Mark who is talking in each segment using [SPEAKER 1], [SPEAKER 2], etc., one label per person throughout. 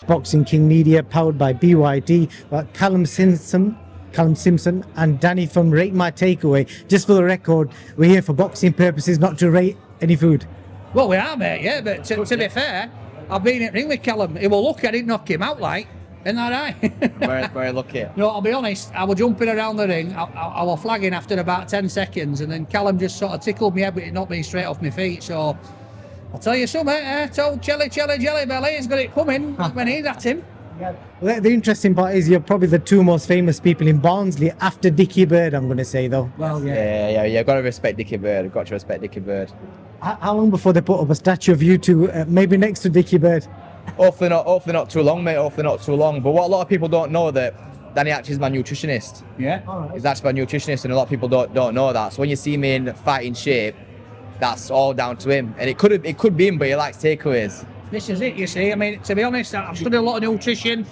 [SPEAKER 1] Boxing King Media, powered by BYD. Callum Simpson and Danny from Rate My Takeaway. Just for the record, we're here for boxing purposes, not to rate any food.
[SPEAKER 2] Well, we are, mate, yeah, but to be fair, I've been in the ring with Callum. He was lucky I didn't knock him out, like. Isn't that right?
[SPEAKER 3] Very lucky.
[SPEAKER 2] No, I'll be honest, I was jumping around the ring, I was flagging after about 10 seconds, and then Callum just sort of tickled me head, but it knocked me straight off my feet. So, I'll tell you something, I told Chelli Jelly Belly, he's got it coming when he's at him.
[SPEAKER 1] Well, the interesting part is you're probably the two most famous people in Barnsley after Dickie Bird, I'm going to say, though.
[SPEAKER 2] Well,
[SPEAKER 3] Yeah, got to respect Dickie Bird. Got to respect Dickie Bird.
[SPEAKER 1] How long before they put up a statue of you two, maybe next to Dickie Bird?
[SPEAKER 3] Hopefully not too long, mate. Hopefully not too long. But what a lot of people don't know that Danny actually is my nutritionist.
[SPEAKER 2] Yeah.
[SPEAKER 1] Right.
[SPEAKER 3] He's actually my nutritionist, and a lot of people don't know that. So when you see me in fighting shape, that's all down to him. And it could be him, but he likes takeaways.
[SPEAKER 2] This is it, you see. I mean, to be honest, I've studied a lot of nutrition.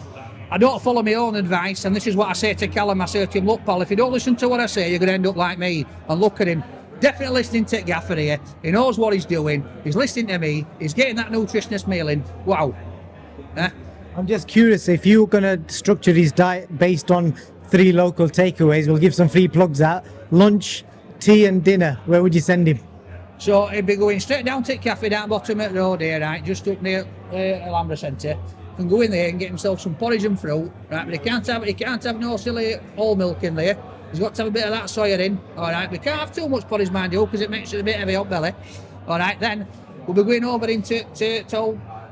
[SPEAKER 2] I don't follow my own advice, and this is what I say to Callum. I say to him, look, pal, if you don't listen to what I say, you're going to end up like me. And look at him. Definitely listening to Gaffer here. He knows what he's doing. He's listening to me. He's getting that nutritionist meal in. Wow.
[SPEAKER 1] I'm just curious, if you're going to structure his diet based on 3 local takeaways, we'll give some free plugs out. Lunch, tea and dinner, where would you send him?
[SPEAKER 2] So he'd be going straight down to the cafe down bottom at the road here, right, just up near Alhambra Centre. Can go in there and get himself some porridge and fruit, right? But he can't have no silly whole milk in there. He's got to have a bit of that soya in, all right? We can't have too much porridge, mind you, because it makes it a bit heavy up belly. All right, then we'll be going over into to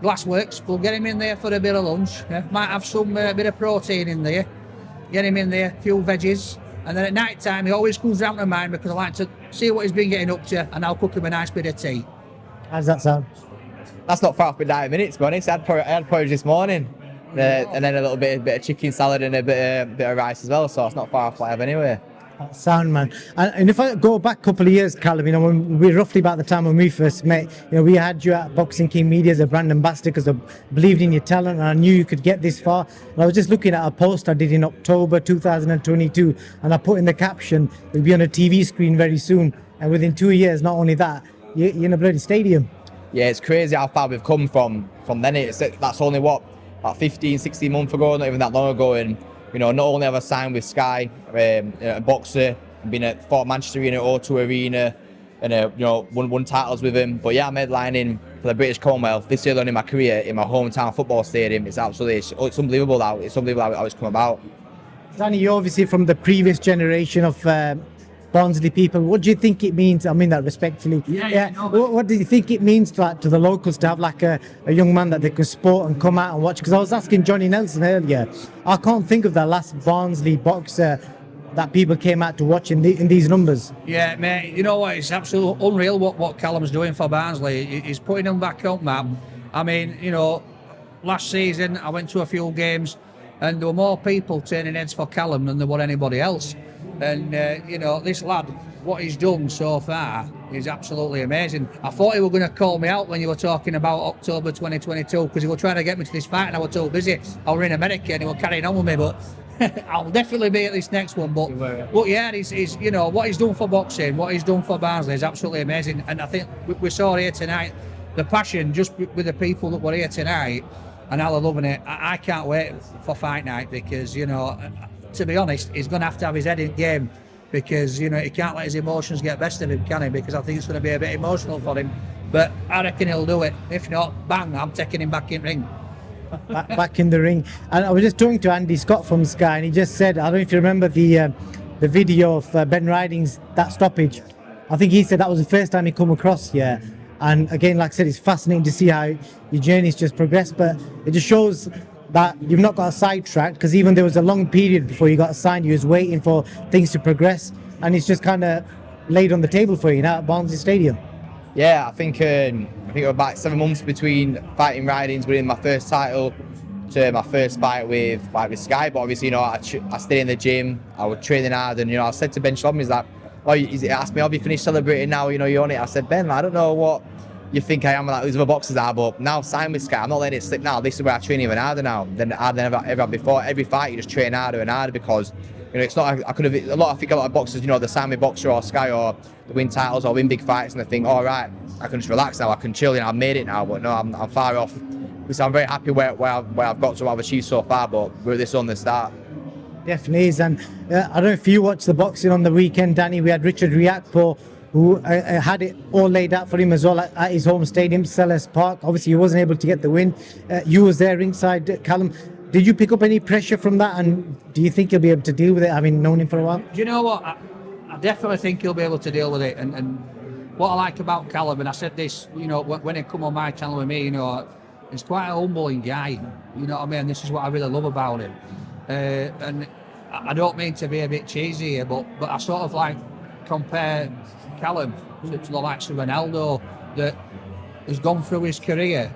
[SPEAKER 2] Glassworks. We'll get him in there for a bit of lunch. Yeah? Might have some bit of protein in there. Get him in there, a few veggies. And then at night time, he always comes round to mine because I like to see what he's been getting up to, and I'll cook him a nice bit of tea.
[SPEAKER 1] How does that sound?
[SPEAKER 3] That's not far off with 90 minutes, to be honest. I had porridge this morning. And then a little bit of chicken salad and a bit of rice as well, so it's not far off what I have anyway.
[SPEAKER 1] Sound, man. And if I go back a couple of years, Callum, when we're roughly about the time when we first met, we had you at Boxing King Media as a brand ambassador because I believed in your talent and I knew you could get this far. And I was just looking at a post I did in October 2022, and I put in the caption, "We'll be on a TV screen very soon." And within 2 years, not only that, you're in a bloody stadium.
[SPEAKER 3] Yeah, it's crazy how far we've come from then. That's only about 15, 16 months ago, not even that long ago. And not only have I signed with Sky, a boxer, been at Fort Manchester Arena, O2 Arena, and won titles with him. But yeah, I'm headlining for the British Commonwealth this early on in my career in my hometown football stadium. It's unbelievable how it's come about.
[SPEAKER 1] Danny, you're obviously from the previous generation of Barnsley people. What do you think it means? I mean that respectfully. What do you think it means to the locals to have like a young man that they can support and come out and watch? Because I was asking Johnny Nelson earlier, I can't think of the last Barnsley boxer that people came out to watch in these numbers.
[SPEAKER 2] Yeah, mate, you know what? It's absolutely unreal what Callum's doing for Barnsley. He's putting them back on map. I mean, last season I went to a few games and there were more people turning heads for Callum than there were anybody else. And, this lad, what he's done so far is absolutely amazing. I thought he were going to call me out when you were talking about October 2022 because he was trying to get me to this fight and I was too busy. I was in America and he was carrying on with me, but I'll definitely be at this next one. But yeah, he's what he's done for boxing, what he's done for Barnsley is absolutely amazing. And I think we saw here tonight, the passion just with the people that were here tonight and how they're loving it. I can't wait for fight night because, to be honest, he's going to have his head in game because, he can't let his emotions get best of him, can he? Because I think it's going to be a bit emotional for him. But I reckon he'll do it. If not, bang, I'm taking him back in ring.
[SPEAKER 1] Back in the ring. And I was just talking to Andy Scott from Sky, and he just said, I don't know if you remember the video of Ben Riding's, that stoppage. I think he said that was the first time he come across here. And again, like I said, it's fascinating to see how your journey's just progressed, but it just shows that you've not got sidetracked, because even there was a long period before you got signed, you was waiting for things to progress, and it's just kind of laid on the table for you now at Barnsley Stadium.
[SPEAKER 3] Yeah, I think it was about 7 months between fighting Ridings, winning my first title, to my first fight with Sky. But obviously, I stayed in the gym, I was training hard, and I said to Ben Schlom, he asked me, have you finished celebrating now? You're on it. I said, Ben, I don't know what you think I am like these other boxers are, but now signed with Sky, I'm not letting it slip now. This is where I train even harder now than ever before. Every fight you just train harder and harder because it's not. I think a lot of boxers, they sign with Boxer or Sky or they win titles or win big fights and they think, all right, I can just relax now, I can chill, I've made it now. But no, I'm far off So I'm very happy where I've got to, what I've achieved so far, but this is only the start.
[SPEAKER 1] Definitely is. And I don't know if you watched the boxing on the weekend, Danny. We had Richard Riakpo, who had it all laid out for him as well at his home stadium, Selhurst Park. Obviously, he wasn't able to get the win. You was there ringside, Callum. Did you pick up any pressure from that? And do you think he'll be able to deal with it, having known him for a while?
[SPEAKER 2] Do you know what? I definitely think he'll be able to deal with it. And what I like about Callum, and I said this, you know, when he come on my channel with me, you know, he's quite a humbling guy. You know what I mean? This is what I really love about him. And I don't mean to be a bit cheesy here, but I sort of like compare Callum to the likes of Ronaldo, that has gone through his career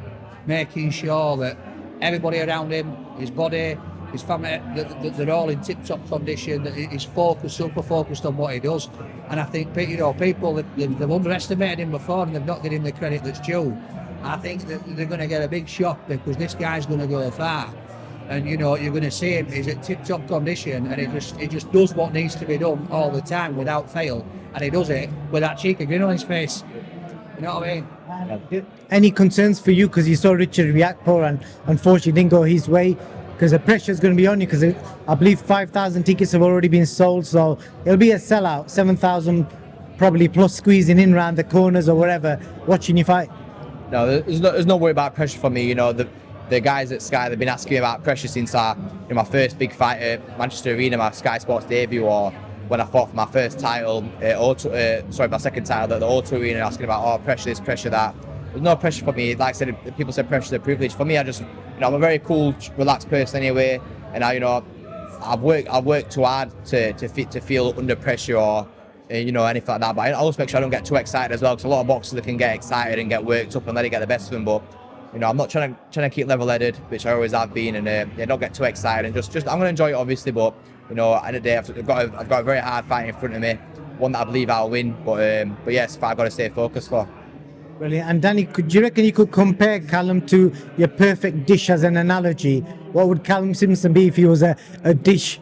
[SPEAKER 2] making sure that everybody around him, his body, his family, that they're all in tip-top condition, that he's focused, super focused on what he does. And I think, you know, people, they've underestimated him before and they've not given him the credit that's due. I think that they're going to get a big shock, because this guy's going to go far. And you know, you're going to see him, he's at tip-top condition, and he just does what needs to be done all the time without fail. And he does it with that cheeky grin on his face. You know what I mean?
[SPEAKER 1] Any concerns for you, because you saw Richard Riakpo and unfortunately didn't go his way, because the pressure is going to be on you, because I believe 5,000 tickets have already been sold, so it'll be a sellout, 7,000 probably plus squeezing in around the corners or whatever, watching you fight.
[SPEAKER 3] No, there's no worry about pressure for me. You know, the guys at Sky, they've been asking me about pressure since my first big fight at Manchester Arena, my Sky Sports debut, or when I fought for my first title, my second title at the O2 Arena, asking about pressure this, pressure that. There's no pressure for me. Like I said, people said pressure is a privilege. For me, I'm a very cool, relaxed person anyway, and I've worked too hard to feel under pressure or anything like that. But I always make sure I don't get too excited as well, because a lot of boxers, they can get excited and get worked up and let it get the best of them. But I'm not trying to keep level-headed, which I always have been, and don't get too excited. And just I'm going to enjoy it, obviously, but at the end of the day, I've got a very hard fight in front of me, one that I believe I'll win. But yes, I've got to stay focused for.
[SPEAKER 1] Brilliant. And Danny, do you reckon you could compare Callum to your perfect dish as an analogy? What would Callum Simpson be if he was a dish?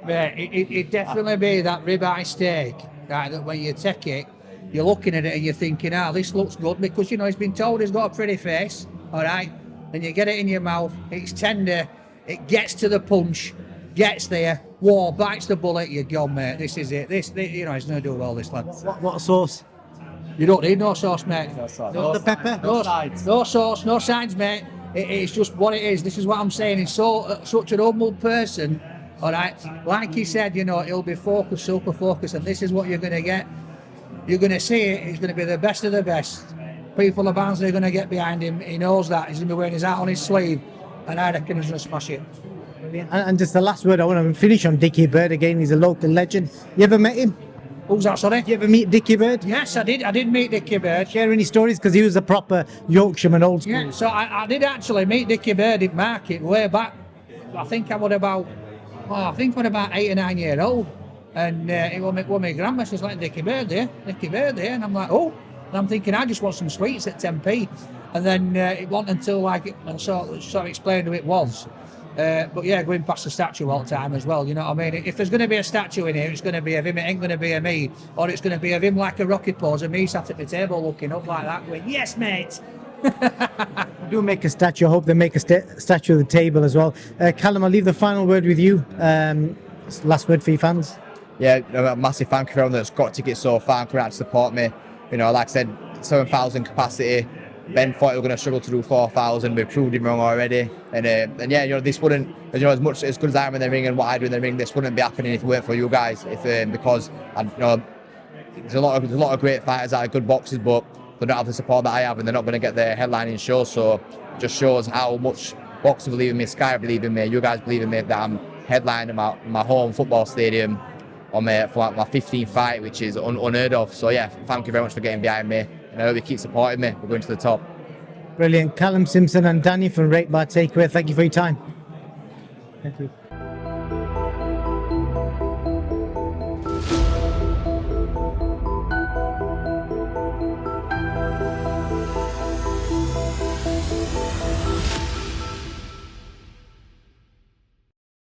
[SPEAKER 2] Yeah, it'd definitely be that ribeye steak, right, that when you take it, you're looking at it and you're thinking, this looks good, because, you know, he's been told he's got a pretty face, all right? And you get it in your mouth, it's tender, it gets to the punch, gets there, bites the bullet, you're gone, mate. This is it. This you know, he's going to do well, this lad.
[SPEAKER 1] What sauce?
[SPEAKER 2] You don't need no sauce, mate.
[SPEAKER 3] No sauce.
[SPEAKER 1] No, the pepper?
[SPEAKER 3] No sides.
[SPEAKER 2] No sauce, no sides, mate. It's just what it is. This is what I'm saying. He's such an humble person, all right? Like he said, you know, he'll be focused, super focused, and this is what you're going to get. You're going to see it. He's going to be the best of the best. People of Barnsley are going to get behind him. He knows that. He's going to be wearing his hat on his sleeve, and I reckon he's going to smash it.
[SPEAKER 1] And just the last word, I want to finish on Dickie Bird again. He's a local legend. You ever met him?
[SPEAKER 2] Who's that, sorry?
[SPEAKER 1] Did you ever meet Dickie Bird?
[SPEAKER 2] Yes, I did. I did meet Dickie Bird.
[SPEAKER 1] Share any stories? Because he was a proper Yorkshireman, old school.
[SPEAKER 2] Yeah, so I did actually meet Dickie Bird in Market way back. I think I was about 8 or 9 years old. And it was my grandma, she's like, Dickie Bird there. And I'm like, oh. And I'm thinking, I just want some sweets at 10p. And then it wasn't until I sort of explained who it was. But yeah, going past the statue all the time as well, you know what I mean? If there's going to be a statue in here, it's going to be of him, it ain't going to be of me. Or it's going to be of him like a rocket pose and me sat at the table looking up like that going, yes, mate.
[SPEAKER 1] Do make a statue. I hope they make a statue of the table as well. Callum, I'll leave the final word with you. Last word for your fans.
[SPEAKER 3] Yeah, a massive thank you for everyone that's got tickets so far and come out to support me. You know, like I said, 7,000 capacity. Ben thought we were going to struggle to do 4,000. We proved him wrong already. And yeah, you know, this wouldn't, you know, as good as I am in the ring and what I do in the ring, this wouldn't be happening if it weren't for you guys. Because you know, there's a lot of great fighters that are good boxers, but they don't have the support that I have, and they're not going to get their headlining show. So it just shows how much boxers believe in me, Sky believe in me, you guys believe in me, that I'm headlining my home football stadium for my 15th fight, which is unheard of. So yeah, thank you very much for getting behind me, and I hope you keep supporting me. We're going to the top.
[SPEAKER 1] Brilliant. Callum Simpson and Danny from Rate Bar Takeaway, thank you for your time. Thank you.